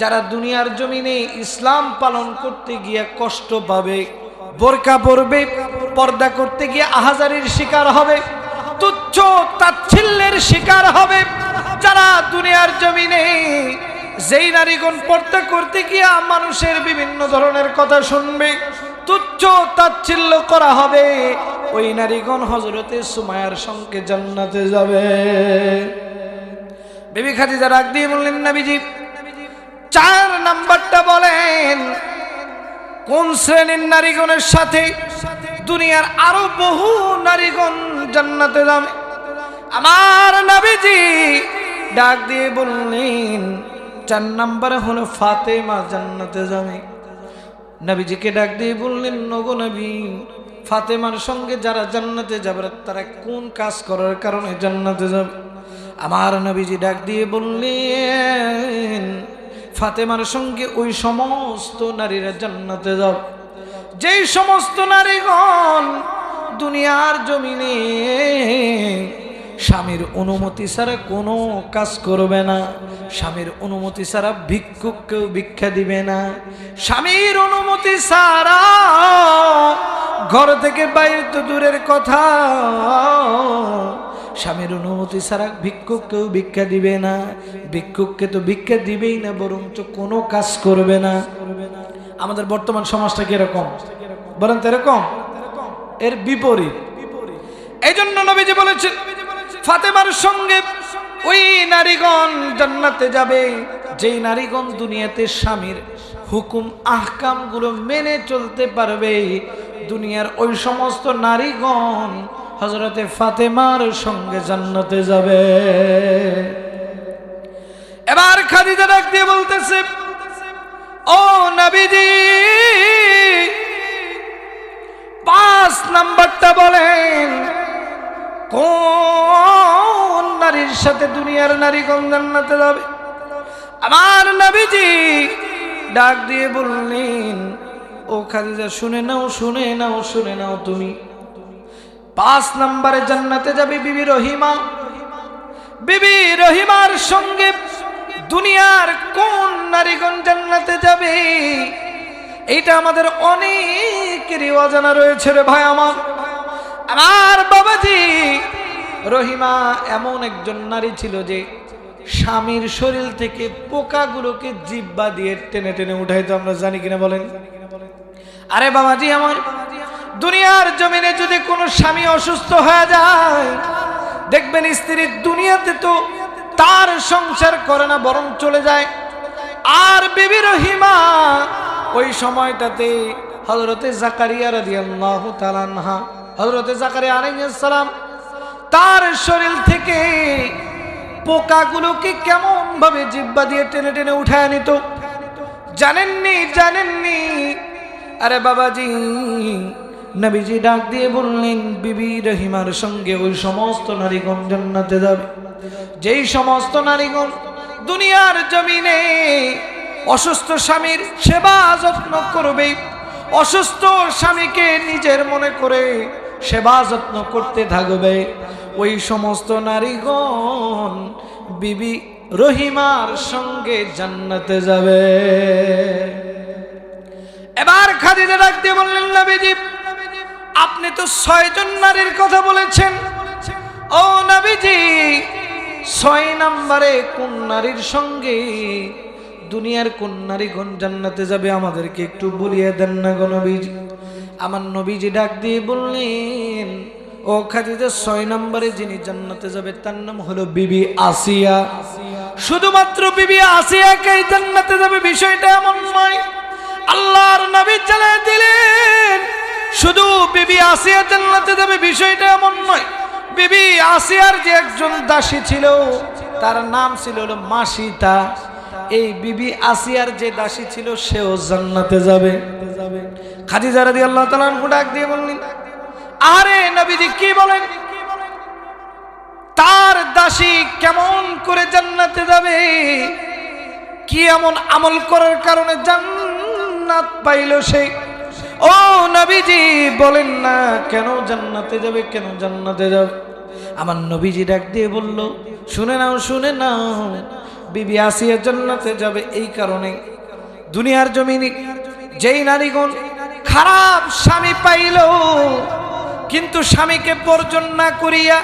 যারা দুনিয়ার জমিনে ইসলাম পালন করতে গিয়ে কষ্ট পাবে, বোরকা পরবে, পর্দা করতে গিয়ে আহাজারির শিকার হবে, তুচ্ছ তাচ্ছিল্যের শিকার হবে, যারা দুনিয়ার জমিনে যেই নারীগণ পর্দা করতে গিয়ে মানুষের বিভিন্ন ধরনের কথা শুনবে, তুচ্ছ তাচ্ছিল্য করা হবে, ওই নারীগণ হযরতে সুমাইয়ার সঙ্গে জান্নাতে যাবে। বিবি খাদিজা ডাক দিয়ে বললেন, নবীজি 4 নাম্বারটা বলেন, কোন শ্রেণীর নারীগণের সাথে দুনিয়ার আরো বহু নারীগণ জান্নাতে যাবে? আমার নবীজি ডাক দিয়ে বললেন 4 নাম্বারে হলো ফাতেমা জান্নাতে যাবে। নবীজিকে ডাক দিয়ে বললেন, নগো নবী, ফাতেমার সঙ্গে যারা জান্নাতে যাবে তারা কোন কাজ করার কারণে জান্নাতে যাবে? আমার নবীজি ডাক দিয়ে বললেন, ফাতেমার সঙ্গে ওই সমস্ত নারীরা জান্নাতে যাবে যেই সমস্ত নারীগণ দুনিয়ার জমিনে স্বামীর অনুমতি ছাড়া কোনো কাজ করবে না, স্বামীর অনুমতি ছাড়া ভিক্ষুককেও ভিক্ষা দিবে না, স্বামীর অনুমতি ছাড়া ঘর থেকে বাইরে তো দূরের কথা, স্বামীর অনুমতি ছাড়া ভিক্ষুককেও ভিক্ষা দিবে না, ভিক্ষুককে তো ভিক্ষা দিবেই না, বরঞ্চ কোনো কাজ করবে না। আমাদের বর্তমান সমাজটা কিরকম বলেন তো? এরকম, এর বিপরীত। এই জন্য নবীজি বলেছেন ফাতেমার সঙ্গে ওই নারীগণ জান্নাতে যাবে যেই নারীগণ দুনিয়াতে স্বামীর হুকুম আহকাম গুলো মেনে চলতে পারবে। দুনিয়ার ওই সমস্ত নারীগণ হযরতে ফাতেমার সঙ্গে জান্নাতে যাবে। এবার খাদিজা ডাক দিয়ে বলতেছে, ও নবীজি 5 নাম্বারটা বলেন, কোন নারীর সাথে দুনিয়ার নারীগণ জান্নাতে যাবে? আমার নবীজি ডাক দিয়ে বললেন, ও খাদিজা শুনে নাও, শুনে নাও, শুনে নাও, তুমি 5 নম্বরে জান্নাতে যাবে বিবি রহিমা। বিবি রহিমার সঙ্গে দুনিয়ার কোন নারীগণ জান্নাতে যাবে এইটা আমাদের অনেকেরই অজানা রয়েছে রে ভাই আমার। আমার বাবাজি, রহিমা এমন একজন নারী ছিল যে স্বামীর শরীর থেকে পোকাগুলোকে জিহ্বা দিয়ে টেনে টেনে উঠাইতো। আমরা জানি কিনা বলেন? আরে বাবাজি আমার, দুনিয়ার জমিনে যদি কোনো স্বামী অসুস্থ হয়ে যায়, দেখবেন স্ত্রীর দুনিয়াতে তো তার সংসার করে না, বরং চলে যায়। আর বিবি রহিমা ওই সময়টাতে হযরতে জাকারিয়া রাদিয়াল্লাহু তাআলা আনহা, হযরতে জাকারিয়া আলাইহিস সালাম তার শরীর থেকে পোকাগুলোকে কেমন ভাবে জিহ্বা দিয়ে টেনে টেনে উঠায় নিত জানেননি? জানেননি? আরে বাবাজি, নবীজি ডাক দিয়ে বললেন, বিবি রহিমার সঙ্গে ওই সমস্ত নারীগণ জান্নাতে যাবে যেই সমস্ত নারীগণ দুনিয়ার জমিনে অসুস্থ স্বামীর সেবা যত্ন করবে, অসুস্থ স্বামীকে নিজের মনে করে সেবা যত্ন করতে থাকবে, ওই সমস্ত নারীগণ বিবি রহিমার সঙ্গে জান্নাতে যাবে। এবার খাদিজা ডাক দিয়ে বললেন, নবীজি আপনি তো 6 জন নারীর কথা বলেছেন, ও নবীজি 6 নম্বরে কোন নারীর সঙ্গে দুনিয়ার কোন নারীগণ জান্নাতে যাবে আমাদেরকে একটু বলিয়ে দেন না গো নবীজি। আমার নবীজি ডাক দিয়ে বললেন, ও খাদিজা 6 নম্বরে যিনি জান্নাতে যাবে তার নাম হলো বিবি আসিয়া। শুধুমাত্র বিবি আসিয়াকেই জান্নাতে যাবে বিষয়টা এমন নয়। আল্লাহর নবী জানিয়ে দিলেন শুধু বিবি আসিয়া জান্নাতে যাবে বিষয়টা এমন নয়। বিবি আসিয়ার যে একজন দাসী ছিল তার নাম ছিল মাসিতা। এই বিবি আসিয়ার যে দাসী ছিল সেও জান্নাতে যাবে। খাদিজা রাদিয়াল্লাহু তাআলা আনহা ডাক দিয়ে বললেন, আরে নবীজি কি বলেন? তার দাসী কেমন করে জান্নাতে যাবে? কি এমন আমল করার কারণে জান্নাত পাইল সে? ও নবীজি বলেন না, কেন জান্নাতে যাবে, কেন জান্নাতে যাবে? আমার নবীজি ডাক দিয়ে বলল, শুনে নাও, শুনে নাও, বিবি আসিয়া জান্নাতে যাবে। এই কারণে দুনিয়ার জমিনে যেই নারীগণ খারাপ স্বামী পাইল কিন্তু স্বামীকে বর্জন না করিয়া